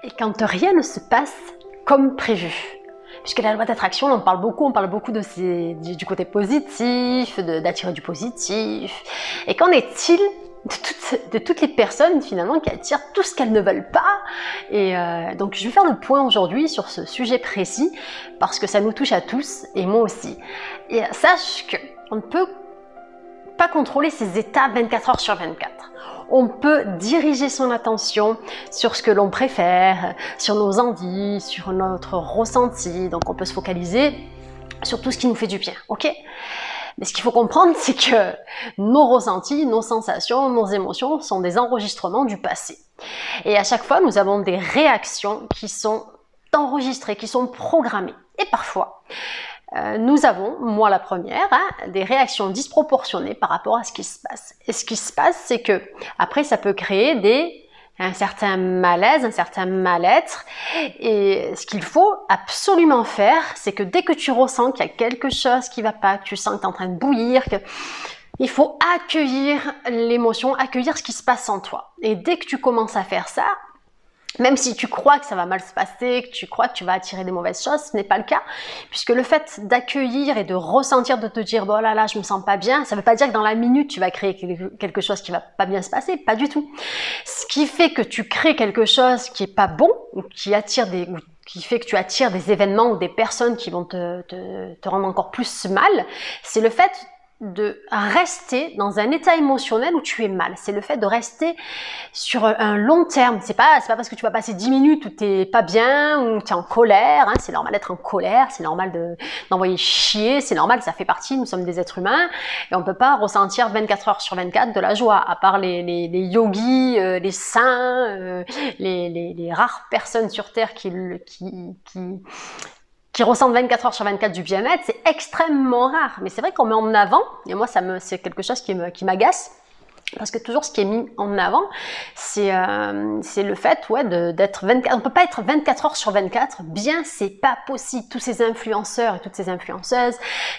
et quand rien ne se passe comme prévu. Puisque la loi d'attraction, on parle beaucoup du côté positif, d'attirer du positif. Et qu'en est-il de toutes les personnes finalement qui attirent tout ce qu'elles ne veulent pas? Et donc je vais faire le point aujourd'hui sur ce sujet précis, parce que ça nous touche à tous, et moi aussi. Et sache qu'on ne peut pas contrôler ces états 24 heures sur 24. On peut diriger son attention sur ce que l'on préfère, sur nos envies, sur notre ressenti. Donc on peut se focaliser sur tout ce qui nous fait du bien, ok? Mais ce qu'il faut comprendre, c'est que nos ressentis, nos sensations, nos émotions sont des enregistrements du passé. Et à chaque fois, nous avons des réactions qui sont enregistrées, qui sont programmées. Et parfois, nous avons, moi la première, des réactions disproportionnées par rapport à ce qui se passe. Et ce qui se passe, c'est que après, ça peut créer un certain malaise, un certain mal-être. Et ce qu'il faut absolument faire, c'est que dès que tu ressens qu'il y a quelque chose qui ne va pas, que tu sens que tu es en train de bouillir, il faut accueillir l'émotion, accueillir ce qui se passe en toi. Et dès que tu commences à faire ça, même si tu crois que ça va mal se passer, que tu crois que tu vas attirer des mauvaises choses, ce n'est pas le cas. Puisque le fait d'accueillir et de ressentir, de te dire « bon là là, je me sens pas bien », ça ne veut pas dire que dans la minute, tu vas créer quelque chose qui va pas bien se passer, pas du tout. Ce qui fait que tu crées quelque chose qui est pas bon, ou qui fait que tu attires des événements ou des personnes qui vont te rendre encore plus mal, c'est le fait de rester dans un état émotionnel où tu es mal. C'est le fait de rester sur un long terme. C'est pas parce que tu vas passer 10 minutes où t'es pas bien, où t'es en colère, c'est normal d'être en colère, c'est normal d'envoyer chier, c'est normal, ça fait partie, nous sommes des êtres humains, et on peut pas ressentir 24 heures sur 24 de la joie, à part les yogis, les saints, les rares personnes sur Terre qui ressentent 24 heures sur 24 du bien-être, c'est extrêmement rare. Mais c'est vrai qu'on met en avant, et moi c'est quelque chose qui m'agace, parce que toujours ce qui est mis en avant, c'est le fait d'être 24, on peut pas être 24 heures sur 24, bien c'est pas possible. Tous ces influenceurs et toutes ces influenceuses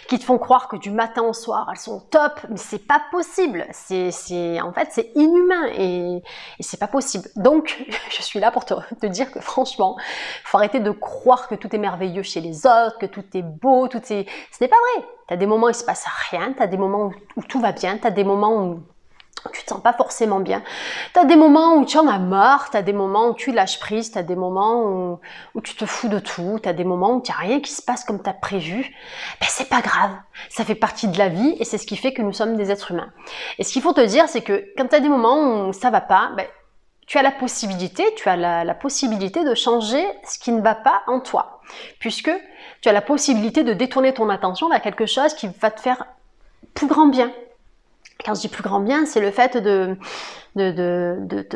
qui te font croire que du matin au soir elles sont au top, mais c'est pas possible, en fait c'est inhumain et c'est pas possible. Donc je suis là pour te dire que franchement, faut arrêter de croire que tout est merveilleux chez les autres, que tout est beau, ce n'est pas vrai. T'as des moments où il se passe rien, t'as des moments où tout va bien, t'as des moments où tu te sens pas forcément bien. Tu as des moments où tu en as marre, tu as des moments où tu lâches prise, tu as des moments où tu te fous de tout, tu as des moments où il n'y a rien qui se passe comme tu as prévu. Ben, c'est pas grave, ça fait partie de la vie et c'est ce qui fait que nous sommes des êtres humains. Et ce qu'il faut te dire, c'est que quand tu as des moments où ça va pas, ben, tu as la possibilité de changer ce qui ne va pas en toi. Puisque tu as la possibilité de détourner ton attention vers quelque chose qui va te faire plus grand bien. Quand je dis plus grand bien, c'est le fait de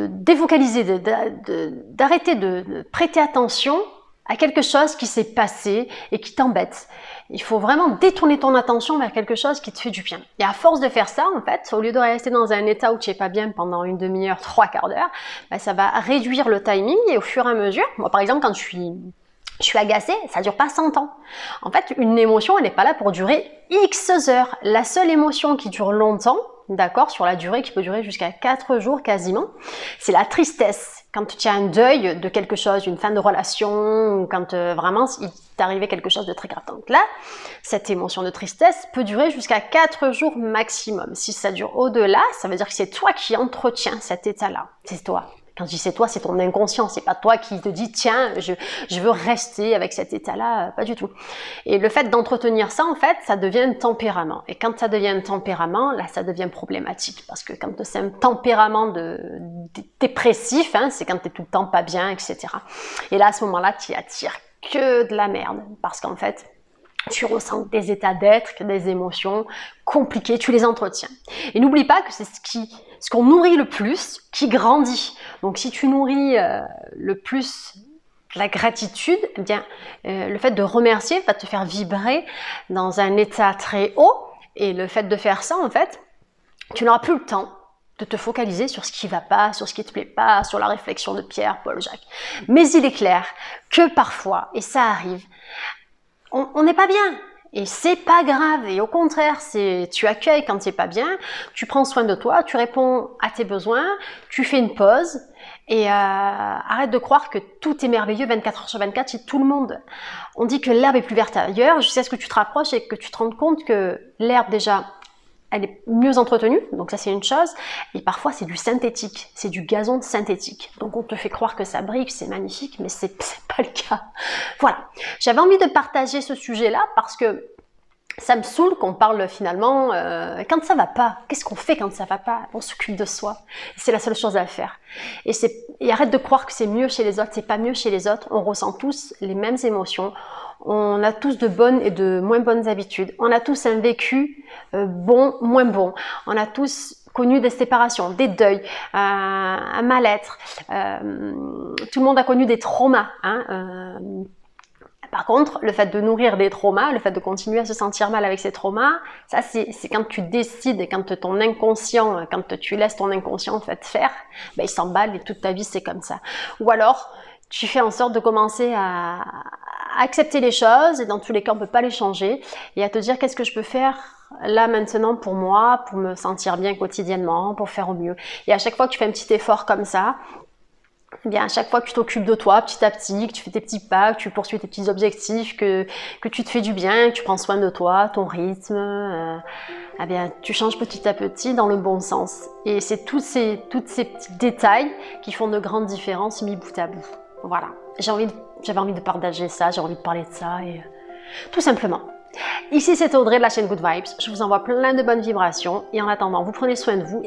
défocaliser, d'arrêter de prêter attention à quelque chose qui s'est passé et qui t'embête. Il faut vraiment détourner ton attention vers quelque chose qui te fait du bien. Et à force de faire ça, en fait, au lieu de rester dans un état où tu n'es pas bien pendant une demi-heure, 3/4 d'heure, ben, ça va réduire le timing et au fur et à mesure, moi par exemple, quand je suis agacée, ça dure pas 100 ans. En fait, une émotion, elle n'est pas là pour durer X heures. La seule émotion qui dure longtemps, d'accord, sur la durée, qui peut durer jusqu'à 4 jours quasiment, c'est la tristesse. Quand tu as un deuil de quelque chose, une fin de relation, ou quand vraiment il t'est arrivé quelque chose de très grave. Donc là, cette émotion de tristesse peut durer jusqu'à 4 jours maximum. Si ça dure au-delà, ça veut dire que c'est toi qui entretiens cet état-là. C'est toi. Quand je dis c'est toi, c'est ton inconscient, c'est pas toi qui te dis tiens, je veux rester avec cet état-là, pas du tout. Et le fait d'entretenir ça, en fait, ça devient un tempérament. Et quand ça devient un tempérament, là, ça devient problématique. Parce que quand c'est un tempérament dépressif, c'est quand t'es tout le temps pas bien, etc. Et là, à ce moment-là, tu attires que de la merde. Parce qu'en fait, tu ressens des états d'être, des émotions compliquées, tu les entretiens. Et n'oublie pas que c'est ce qu'on nourrit le plus qui grandit. Donc si tu nourris le plus la gratitude, eh bien, le fait de remercier va te faire vibrer dans un état très haut. Et le fait de faire ça, en fait, tu n'auras plus le temps de te focaliser sur ce qui ne va pas, sur ce qui ne te plaît pas, sur la réflexion de Pierre, Paul, Jacques. Mais il est clair que parfois, et ça arrive, on n'est pas bien. Et c'est pas grave. Et au contraire, tu accueilles quand c'est pas bien, tu prends soin de toi, tu réponds à tes besoins, tu fais une pause Et arrête de croire que tout est merveilleux 24 heures sur 24 chez tout le monde. On dit que l'herbe est plus verte ailleurs, jusqu'à ce que tu te rapproches et que tu te rendes compte que l'herbe déjà, elle est mieux entretenue, donc ça c'est une chose, et parfois c'est du synthétique, c'est du gazon synthétique. Donc on te fait croire que ça brille, que c'est magnifique, mais c'est pas le cas. Voilà, j'avais envie de partager ce sujet-là parce que ça me saoule qu'on parle finalement quand ça va pas. Qu'est-ce qu'on fait quand ça va pas? On s'occupe de soi. C'est la seule chose à faire. Et arrête de croire que c'est mieux chez les autres. C'est pas mieux chez les autres. On ressent tous les mêmes émotions. On a tous de bonnes et de moins bonnes habitudes. On a tous un vécu bon, moins bon. On a tous connu des séparations, des deuils, un mal-être. Tout le monde a connu des traumas. Par contre, le fait de nourrir des traumas, le fait de continuer à se sentir mal avec ces traumas, ça c'est quand tu décides, quand ton inconscient, quand tu laisses ton inconscient en fait faire, ben, il s'emballe et toute ta vie c'est comme ça. Ou alors, tu fais en sorte de commencer à accepter les choses et dans tous les cas on ne peut pas les changer et à te dire qu'est-ce que je peux faire là maintenant pour moi, pour me sentir bien quotidiennement, pour faire au mieux. Et à chaque fois que tu fais un petit effort comme ça, eh bien, à chaque fois que tu t'occupes de toi petit à petit, que tu fais tes petits pas, que tu poursuis tes petits objectifs, que tu te fais du bien, que tu prends soin de toi, ton rythme, eh bien, tu changes petit à petit dans le bon sens. Et c'est tous ces petits détails qui font de grandes différences mis bout à bout. Voilà. J'avais envie de partager ça, j'ai envie de parler de ça, et tout simplement. Ici, c'est Audrey de la chaîne Good Vibes. Je vous envoie plein de bonnes vibrations. Et en attendant, vous prenez soin de vous.